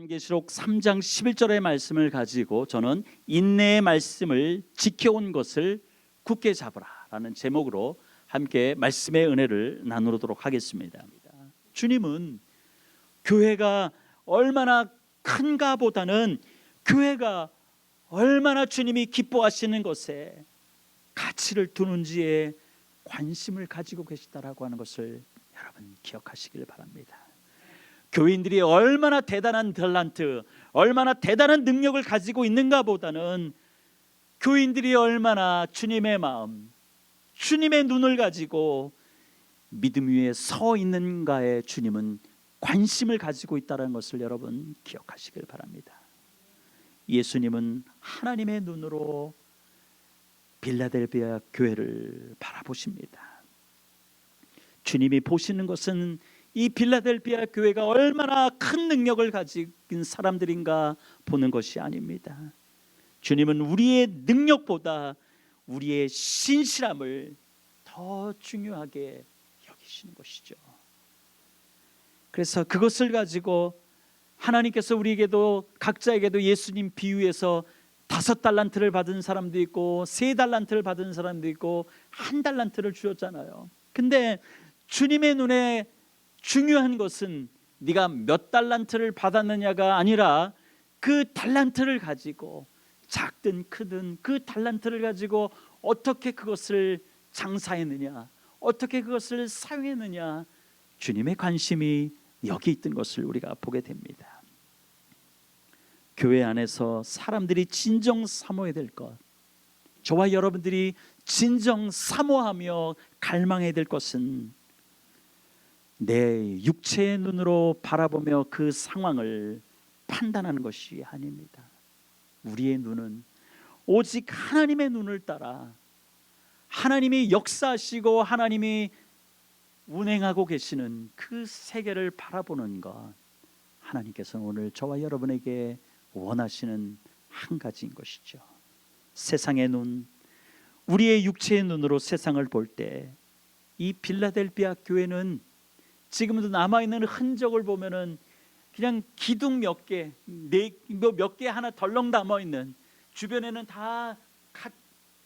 요한계시록 3장 11절의 말씀을 가지고 저는 인내의 말씀을 지켜온 것을 굳게 잡으라라는 제목으로 함께 말씀의 은혜를 나누도록 하겠습니다. 주님은 교회가 얼마나 큰가 보다는 교회가 얼마나 주님이 기뻐하시는 것에 가치를 두는지에 관심을 가지고 계시다라고 하는 것을 여러분 기억하시길 바랍니다. 교인들이 얼마나 대단한 탤런트, 얼마나 대단한 능력을 가지고 있는가 보다는 교인들이 얼마나 주님의 마음, 주님의 눈을 가지고 믿음 위에 서 있는가에 주님은 관심을 가지고 있다는 것을 여러분 기억하시길 바랍니다. 예수님은 하나님의 눈으로 빌라델비아 교회를 바라보십니다. 주님이 보시는 것은 이 빌라델비아 교회가 얼마나 큰 능력을 가진 사람들인가 보는 것이 아닙니다. 주님은 우리의 능력보다 우리의 신실함을 더 중요하게 여기시는 것이죠. 그래서 그것을 가지고 하나님께서 우리에게도 각자에게도 예수님 비유에서 5달란트를 받은 사람도 있고 3달란트를 받은 사람도 있고 1달란트를 주었잖아요. 근데 주님의 눈에 중요한 것은 네가 몇 달란트를 받았느냐가 아니라 그 달란트를 가지고 작든 크든 그 달란트를 가지고 어떻게 그것을 장사했느냐, 어떻게 그것을 사용했느냐, 주님의 관심이 여기 있던 것을 우리가 보게 됩니다. 교회 안에서 사람들이 진정 사모해야 될 것, 저와 여러분들이 진정 사모하며 갈망해야 될 것은 내 육체의 눈으로 바라보며 그 상황을 판단하는 것이 아닙니다. 우리의 눈은 오직 하나님의 눈을 따라 하나님이 역사하시고 하나님이 운행하고 계시는 그 세계를 바라보는 것, 하나님께서는 오늘 저와 여러분에게 원하시는 한 가지인 것이죠. 세상의 눈, 우리의 육체의 눈으로 세상을 볼 때 이 빌라델비아 교회는 지금도 남아있는 흔적을 보면은 그냥 기둥 몇 개, 몇 개 하나 덜렁 남아있는, 주변에는 다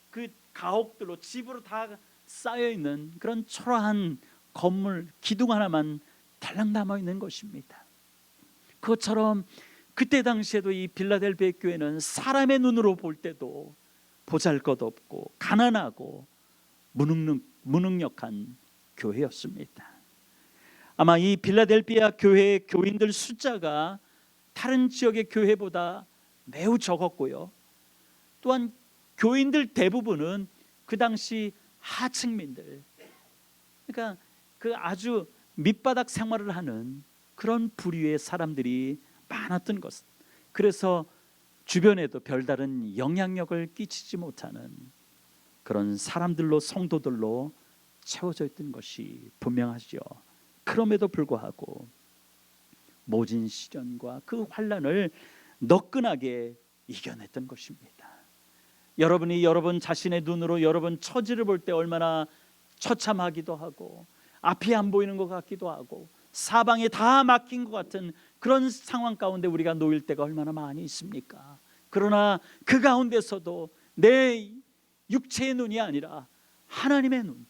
그 가옥들로 집으로 다 쌓여있는 그런 초라한 건물 기둥 하나만 덜렁 남아있는 것입니다. 그것처럼 그때 당시에도 이 빌라델비아 교회는 사람의 눈으로 볼 때도 보잘것없고 가난하고 무능력한 교회였습니다. 아마 이 빌라델비아 교회의 교인들 숫자가 다른 지역의 교회보다 매우 적었고요, 또한 교인들 대부분은 그 당시 하층민들, 그러니까 그 아주 밑바닥 생활을 하는 그런 부류의 사람들이 많았던 것, 그래서 주변에도 별다른 영향력을 끼치지 못하는 그런 사람들로, 성도들로 채워져 있던 것이 분명하죠. 그럼에도 불구하고 모진 시련과 그 환난을 너끈하게 이겨냈던 것입니다. 여러분이 여러분 자신의 눈으로 여러분 처지를 볼 때 얼마나 처참하기도 하고 앞이 안 보이는 것 같기도 하고 사방에 다 막힌 것 같은 그런 상황 가운데 우리가 놓일 때가 얼마나 많이 있습니까? 그러나 그 가운데서도 내 육체의 눈이 아니라 하나님의 눈,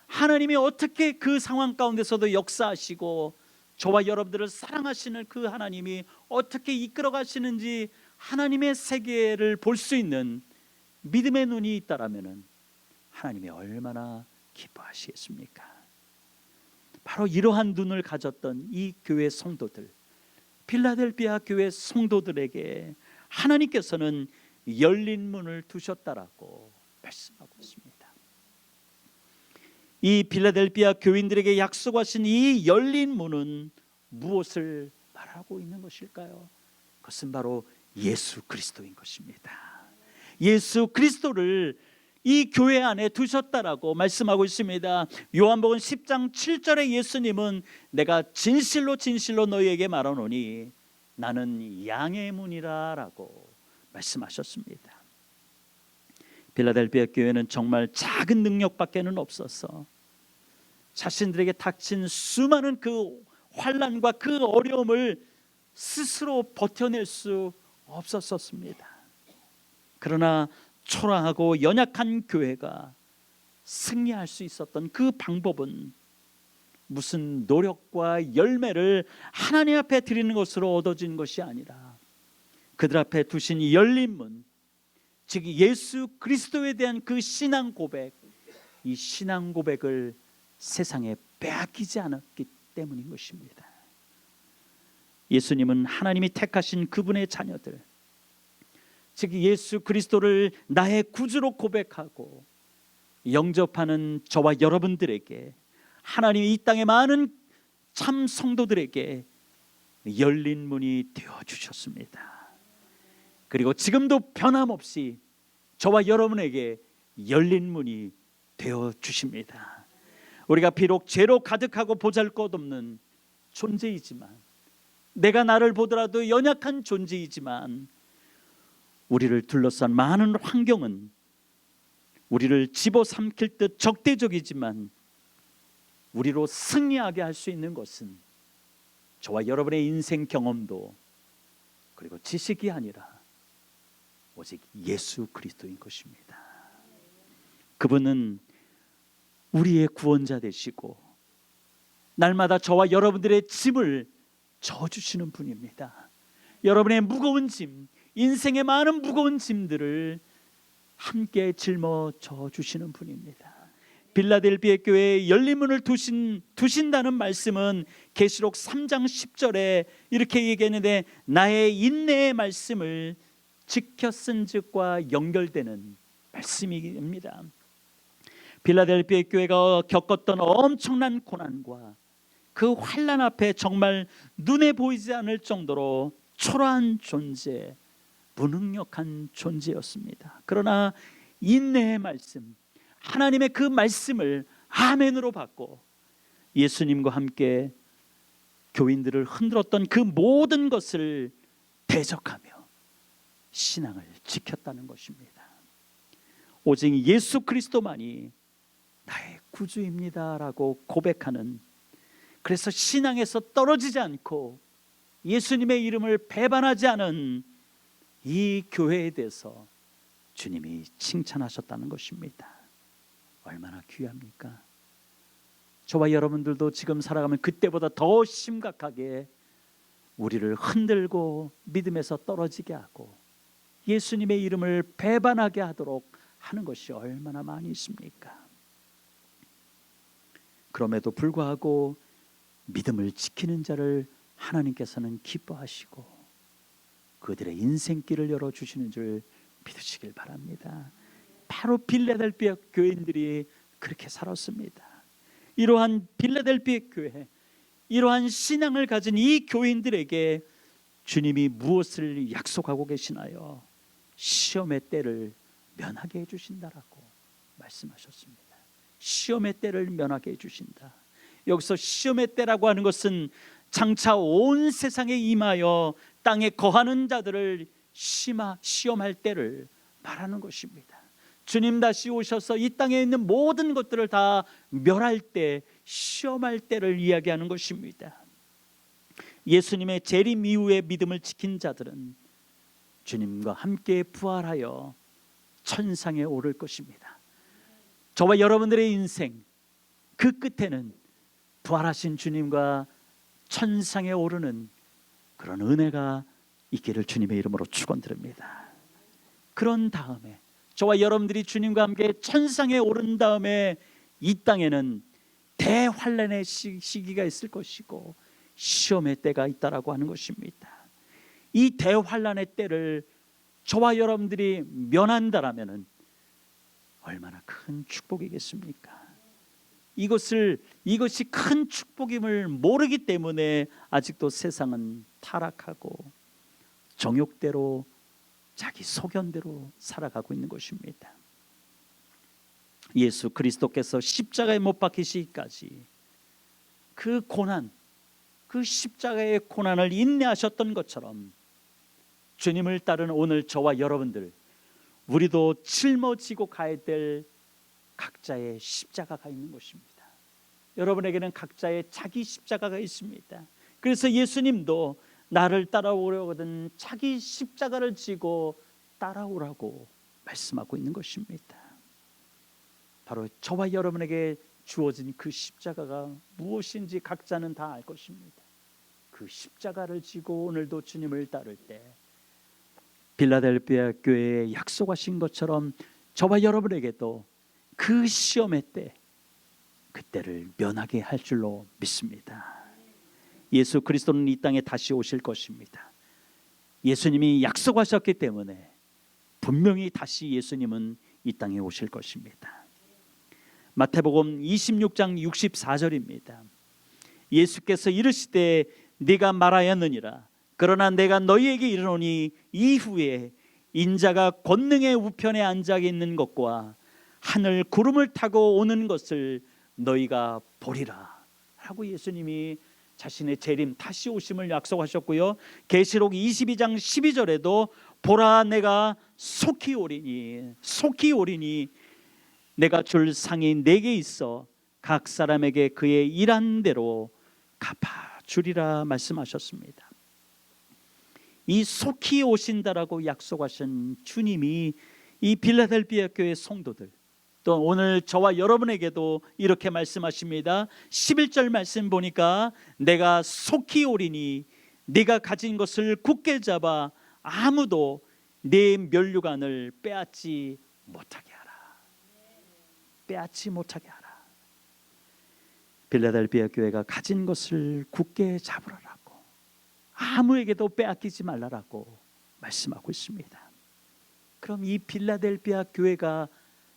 하나님이 어떻게 그 상황 가운데서도 역사하시고 저와 여러분들을 사랑하시는 그 하나님이 어떻게 이끌어 가시는지 하나님의 세계를 볼 수 있는 믿음의 눈이 있다라면 하나님이 얼마나 기뻐하시겠습니까? 바로 이러한 눈을 가졌던 이 교회 성도들, 빌라델비아 교회 성도들에게 하나님께서는 열린 문을 두셨다라고 말씀하고 있습니다. 이 빌라델비아 교인들에게 약속하신 이 열린 문은 무엇을 말하고 있는 것일까요? 그것은 바로 예수 그리스도인 것입니다. 예수 그리스도를 이 교회 안에 두셨다라고 말씀하고 있습니다. 요한복음 10장 7절에 예수님은 내가 진실로 진실로 너희에게 말하노니 나는 양의 문이라 라고 말씀하셨습니다. 빌라델비아 교회는 정말 작은 능력밖에는 없어서 자신들에게 닥친 수많은 그 환난과 그 어려움을 스스로 버텨낼 수 없었습니다. 그러나 초라하고 연약한 교회가 승리할 수 있었던 그 방법은 무슨 노력과 열매를 하나님 앞에 드리는 것으로 얻어진 것이 아니라 그들 앞에 두신 이 열린 문, 즉 예수 그리스도에 대한 그 신앙 고백, 이 신앙 고백을 세상에 빼앗기지 않았기 때문인 것입니다. 예수님은 하나님이 택하신 그분의 자녀들, 즉 예수 그리스도를 나의 구주로 고백하고 영접하는 저와 여러분들에게, 하나님이 이 땅의 많은 참 성도들에게 열린 문이 되어주셨습니다. 그리고 지금도 변함없이 저와 여러분에게 열린 문이 되어주십니다. 우리가 비록 죄로 가득하고 보잘것없는 존재이지만, 내가 나를 보더라도 연약한 존재이지만, 우리를 둘러싼 많은 환경은 우리를 집어삼킬 듯 적대적이지만 우리로 승리하게 할 수 있는 것은 저와 여러분의 인생 경험도 그리고 지식이 아니라 오직 예수 그리스도인 것입니다. 그분은 우리의 구원자 되시고 날마다 저와 여러분들의 짐을 져주시는 분입니다. 여러분의 무거운 짐, 인생의 많은 무거운 짐들을 함께 짊어져 주시는 분입니다. 빌라델비아 교회에 열린 문을 두신다는 말씀은 계시록 3장 10절에 이렇게 얘기했는데, 나의 인내의 말씀을 지켜 쓴즉과 연결되는 말씀입니다. 빌라델비아 교회가 겪었던 엄청난 고난과 그 환난 앞에 정말 눈에 보이지 않을 정도로 초라한 존재, 무능력한 존재였습니다. 그러나 인내의 말씀, 하나님의 그 말씀을 아멘으로 받고 예수님과 함께 교인들을 흔들었던 그 모든 것을 대적하며 신앙을 지켰다는 것입니다. 오직 예수 그리스도만이 나의 구주입니다라고 고백하는, 그래서 신앙에서 떨어지지 않고 예수님의 이름을 배반하지 않은 이 교회에 대해서 주님이 칭찬하셨다는 것입니다. 얼마나 귀합니까? 저와 여러분들도 지금 살아가면 그때보다 더 심각하게 우리를 흔들고 믿음에서 떨어지게 하고 예수님의 이름을 배반하게 하도록 하는 것이 얼마나 많이 있습니까? 그럼에도 불구하고 믿음을 지키는 자를 하나님께서는 기뻐하시고 그들의 인생길을 열어주시는 줄 믿으시길 바랍니다. 바로 빌라델비아 교인들이 그렇게 살았습니다. 이러한 빌라델비아 교회, 이러한 신앙을 가진 이 교인들에게 주님이 무엇을 약속하고 계시나요? 시험의 때를 면하게 해주신다라고 말씀하셨습니다. 시험의 때를 면하게 해주신다. 여기서 시험의 때라고 하는 것은 장차 온 세상에 임하여 땅에 거하는 자들을 시험할 때를 말하는 것입니다. 주님 다시 오셔서 이 땅에 있는 모든 것들을 다 멸할 때, 시험할 때를 이야기하는 것입니다. 예수님의 재림 이후에 믿음을 지킨 자들은 주님과 함께 부활하여 천상에 오를 것입니다. 저와 여러분들의 인생 그 끝에는 부활하신 주님과 천상에 오르는 그런 은혜가 있기를 주님의 이름으로 축원드립니다. 그런 다음에 저와 여러분들이 주님과 함께 천상에 오른 다음에 이 땅에는 대환란의 시기가 있을 것이고 시험의 때가 있다라고 하는 것입니다. 이 대환란의 때를 저와 여러분들이 면한다라면 얼마나 큰 축복이겠습니까? 이것이 큰 축복임을 모르기 때문에 아직도 세상은 타락하고 정욕대로 자기 소견대로 살아가고 있는 것입니다. 예수 그리스도께서 십자가에 못 박히시기까지 그 고난, 그 십자가의 고난을 인내하셨던 것처럼 주님을 따르는 오늘 저와 여러분들, 우리도 짊어지고 가야 될 각자의 십자가가 있는 것입니다. 여러분에게는 각자의 자기 십자가가 있습니다. 그래서 예수님도 나를 따라오려거든 자기 십자가를 지고 따라오라고 말씀하고 있는 것입니다. 바로 저와 여러분에게 주어진 그 십자가가 무엇인지 각자는 다 알 것입니다. 그 십자가를 지고 오늘도 주님을 따를 때 빌라델피아 교회에 약속하신 것처럼 저와 여러분에게도 그 시험의 때, 그때를 면하게 할 줄로 믿습니다. 예수 그리스도는 이 땅에 다시 오실 것입니다. 예수님이 약속하셨기 때문에 분명히 다시 예수님은 이 땅에 오실 것입니다. 마태복음 26장 64절입니다. 예수께서 이르시되 네가 말하였느니라. 그러나 내가 너희에게 이르노니 이후에 인자가 권능의 우편에 앉아 있는 것과 하늘 구름을 타고 오는 것을 너희가 보리라 하고 예수님이 자신의 재림 다시 오심을 약속하셨고요. 계시록 22장 12절에도 보라 내가 속히 오리니 내가 줄 상이 내게 있어 각 사람에게 그의 일한 대로 갚아주리라 말씀하셨습니다. 이 속히 오신다라고 약속하신 주님이 이 빌라델피아 교회 성도들, 또 오늘 저와 여러분에게도 이렇게 말씀하십니다. 11절 말씀 보니까 내가 속히 오리니 네가 가진 것을 굳게 잡아 아무도 내 면류관을 빼앗지 못하게 하라. 빼앗지 못하게 하라. 빌라델피아 교회가 가진 것을 굳게 잡으라라고, 아무에게도 빼앗기지 말라라고 말씀하고 있습니다. 그럼 이 빌라델피아 교회가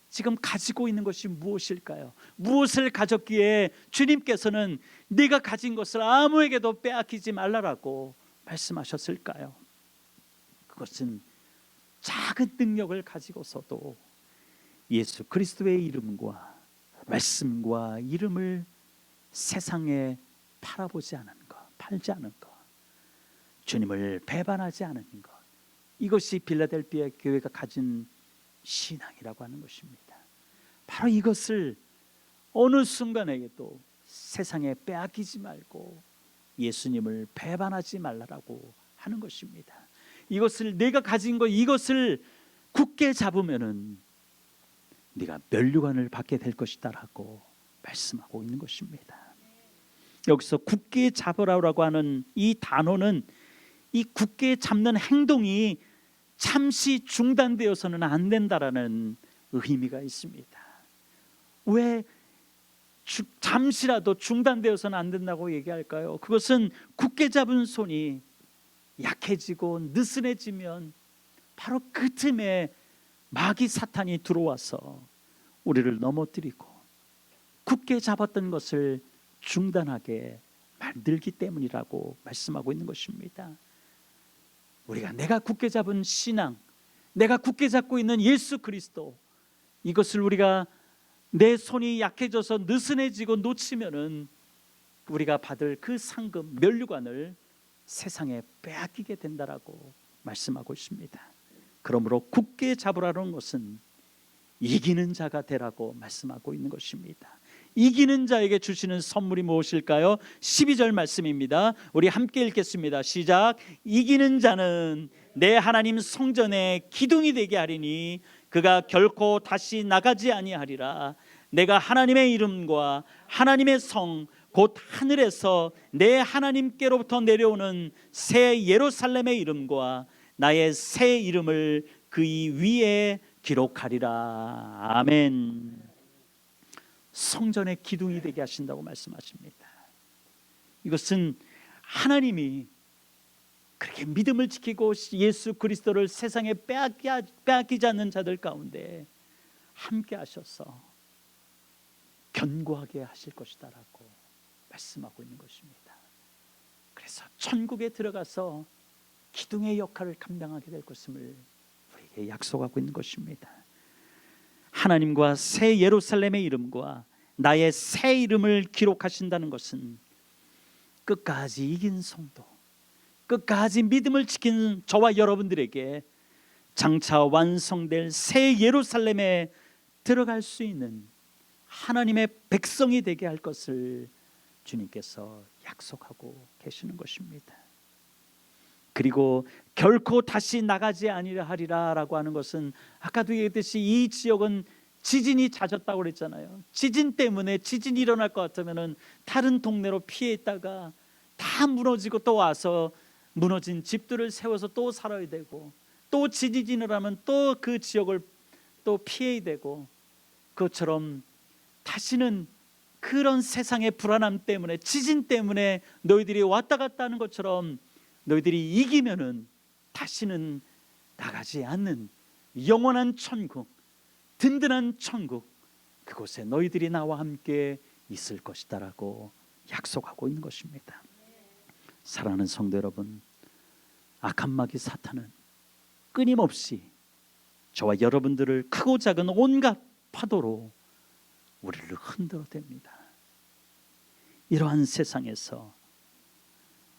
지금 가지고 있는 것이 무엇일까요? 무엇을 가졌기에 주님께서는 네가 가진 것을 아무에게도 빼앗기지 말라라고 말씀하셨을까요? 그것은 작은 능력을 가지고서도 예수 그리스도의 이름과 말씀과 이름을 세상에 팔아보지 않은 것, 팔지 않은 것, 주님을 배반하지 않은 것, 이것이 빌라델피아 교회가 가진 신앙이라고 하는 것입니다. 바로 이것을 어느 순간에도 세상에 빼앗기지 말고 예수님을 배반하지 말라라고 하는 것입니다. 이것을 내가 가진 것, 이것을 굳게 잡으면은 네가 면류관을 받게 될 것이다라고 말씀하고 있는 것입니다. 여기서 굳게 잡으라고 하는 이 단어는 이 굳게 잡는 행동이 잠시 중단되어서는 안 된다라는 의미가 있습니다. 왜 잠시라도 중단되어서는 안 된다고 얘기할까요? 그것은 굳게 잡은 손이 약해지고 느슨해지면 바로 그 틈에 마귀 사탄이 들어와서 우리를 넘어뜨리고 굳게 잡았던 것을 중단하게 만들기 때문이라고 말씀하고 있는 것입니다. 우리가 내가 굳게 잡은 신앙, 내가 굳게 잡고 있는 예수 그리스도, 이것을 우리가 내 손이 약해져서 느슨해지고 놓치면은 우리가 받을 그 상급 면류관을 세상에 빼앗기게 된다라고 말씀하고 있습니다. 그러므로 굳게 잡으라는 것은 이기는 자가 되라고 말씀하고 있는 것입니다. 이기는 자에게 주시는 선물이 무엇일까요? 12절 말씀입니다. 우리 함께 읽겠습니다. 시작. 이기는 자는 내 하나님 성전에 기둥이 되게 하리니 그가 결코 다시 나가지 아니하리라. 내가 하나님의 이름과 하나님의 성 곧 하늘에서 내 하나님께로부터 내려오는 새 예루살렘의 이름과 나의 새 이름을 그의 위에 기록하리라. 아멘. 성전의 기둥이 되게 하신다고 말씀하십니다. 이것은 하나님이 그렇게 믿음을 지키고 예수 그리스도를 세상에 빼앗기지 않는 자들 가운데 함께 하셔서 견고하게 하실 것이다라고 말씀하고 있는 것입니다. 그래서 천국에 들어가서 기둥의 역할을 감당하게 될 것임을 우리에게 약속하고 있는 것입니다. 하나님과 새 예루살렘의 이름과 나의 새 이름을 기록하신다는 것은 끝까지 이긴 성도, 끝까지 믿음을 지킨 저와 여러분들에게 장차 완성될 새 예루살렘에 들어갈 수 있는 하나님의 백성이 되게 할 것을 주님께서 약속하고 계시는 것입니다. 그리고 결코 다시 나가지 아니라 하리라라고 하는 것은 아까도 얘기했듯이 이 지역은 지진이 잦았다고 그랬잖아요. 지진 때문에 지진이 일어날 것 같으면은 다른 동네로 피해 있다가 다 무너지고 또 와서 무너진 집들을 세워서 또 살아야 되고, 또 지진이 일어나면 또 그 지역을 또 피해야 되고, 그것처럼 다시는 그런 세상의 불안함 때문에, 지진 때문에 너희들이 왔다 갔다 하는 것처럼 너희들이 이기면은 다시는 나가지 않는 영원한 천국, 든든한 천국, 그곳에 너희들이 나와 함께 있을 것이다라고 약속하고 있는 것입니다. 사랑하는 성도 여러분, 악한 마귀 사탄은 끊임없이 저와 여러분들을 크고 작은 온갖 파도로 우리를 흔들어댑니다. 이러한 세상에서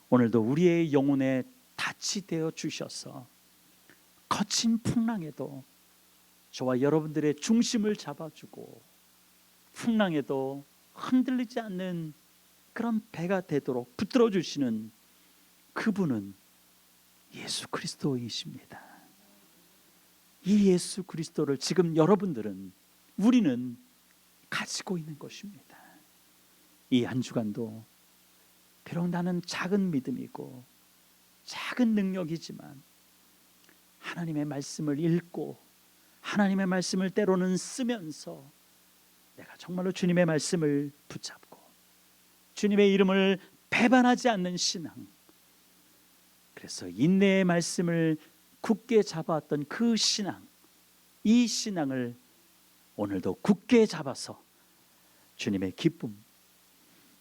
오늘도 우리의 영혼에 닻이 되어 주셔서 거친 풍랑에도 저와 여러분들의 중심을 잡아주고, 풍랑에도 흔들리지 않는 그런 배가 되도록 붙들어 주시는 그분은 예수 그리스도이십니다. 이 예수 그리스도를 지금 여러분들은, 우리는 가지고 있는 것입니다. 이 한 주간도 비록 나는 작은 믿음이고 작은 능력이지만 하나님의 말씀을 읽고 하나님의 말씀을 때로는 쓰면서 내가 정말로 주님의 말씀을 붙잡고 주님의 이름을 배반하지 않는 신앙, 그래서 인내의 말씀을 굳게 잡아왔던 그 신앙, 이 신앙을 오늘도 굳게 잡아서 주님의 기쁨,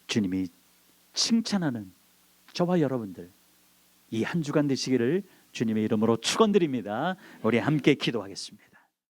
주님이 칭찬하는 저와 여러분들 이 한 주간 되시기를 주님의 이름으로 축원드립니다. 우리 함께 기도하겠습니다.